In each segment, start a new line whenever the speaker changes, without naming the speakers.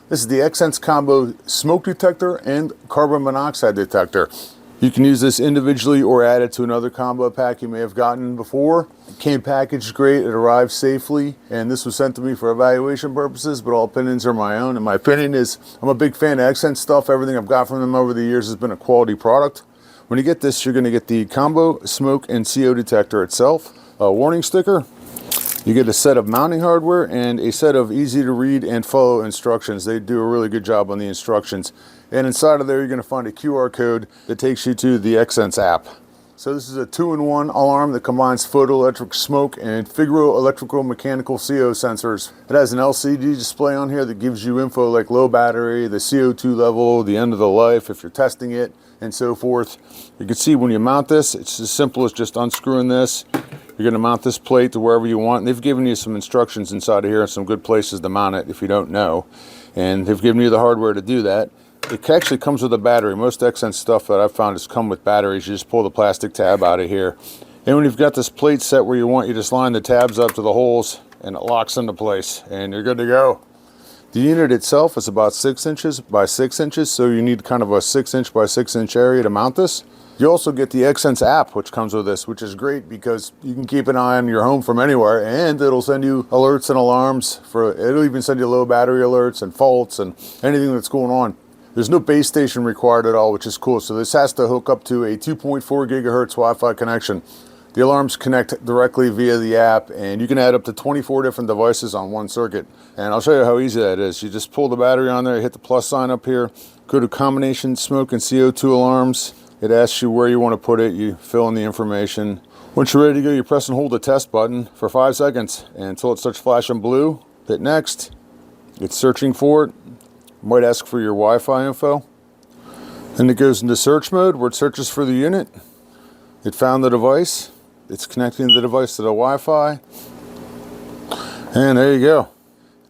This is the Xsense Combo Smoke Detector and Carbon Monoxide Detector. You can use this individually or add it to another combo pack you may have gotten before. It came packaged great, it arrived safely, and this was sent to me for evaluation purposes, but all opinions are my own. And my opinion is, I'm a big fan of Xsense stuff. Everything I've got from them over the years has been a quality product. When you get this, you're going to get the Combo Smoke and CO Detector itself, a warning sticker. You get a set of mounting hardware and a set of easy to read and follow instructions. They do a really good job on the instructions. And inside of there, you're going to find a QR code that takes you to the Xsense app. So this is a 2-in-1 alarm that combines photoelectric smoke and Figaro electrical mechanical CO sensors. It has an LCD display on here that gives you info like low battery, the CO2 level, the end of the life if you're testing it, and so forth. You can see when you mount this, it's as simple as just unscrewing this. You're going to mount this plate to wherever you want. And they've given you some instructions inside of here and some good places to mount it if you don't know. And they've given you the hardware to do that. It actually comes with a battery. Most Xsense stuff that I've found has come with batteries. You just pull the plastic tab out of here. And when you've got this plate set where you want, you just line the tabs up to the holes and it locks into place and you're good to go. The unit itself is about 6 inches by 6 inches, so you need kind of a 6-inch by 6-inch area to mount this. You also get the Xsense app, which comes with this, which is great because you can keep an eye on your home from anywhere, and it'll send you alerts and alarms. It'll even send you low battery alerts and faults and anything that's going on. There's no base station required at all, which is cool. So this has to hook up to a 2.4 gigahertz Wi-Fi connection. The alarms connect directly via the app, and you can add up to 24 different devices on one circuit. And I'll show you how easy that is. You just pull the battery on there, hit the plus sign up here, go to combination smoke and CO2 alarms. It asks you where you want to put it. You fill in the information. Once you're ready to go, you press and hold the test button for 5 seconds until it starts flashing blue. Hit next. It's searching for it. Might ask for your Wi-Fi info. Then it goes into search mode where it searches for the unit. It found the device. It's connecting the device to the Wi-Fi. And there you go.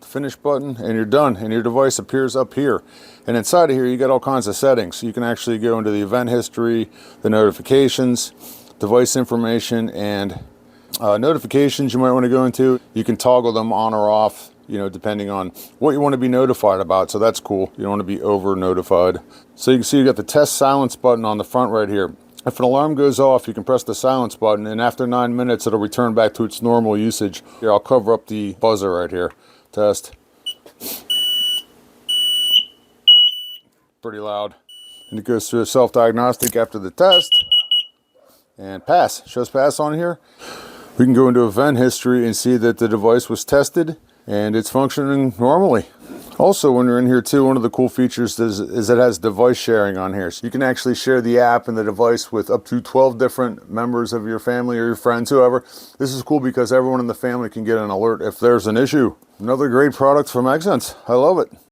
Finish button and you're done, and your device appears up here. And inside of here you got all kinds of settings. You can actually go into the event history, the notifications, device information, and notifications you might want to go into. You can toggle them on or off, depending on what you want to be notified about. So that's cool. You don't want to be over notified. So you can see you got the test silence button on the front right here. If an alarm goes off, you can press the silence button, and after 9 minutes it'll return back to its normal usage. Here, I'll cover up the buzzer right here. Test. Pretty loud. And it goes through a self-diagnostic after the test. And pass. Shows pass on here. We can go into event history and see that the device was tested and it's functioning normally. Also, when you're in here too, one of the cool features is it has device sharing on here. So you can actually share the app and the device with up to 12 different members of your family or your friends, whoever. This is cool because everyone in the family can get an alert if there's an issue. Another great product from Xsense. I love it.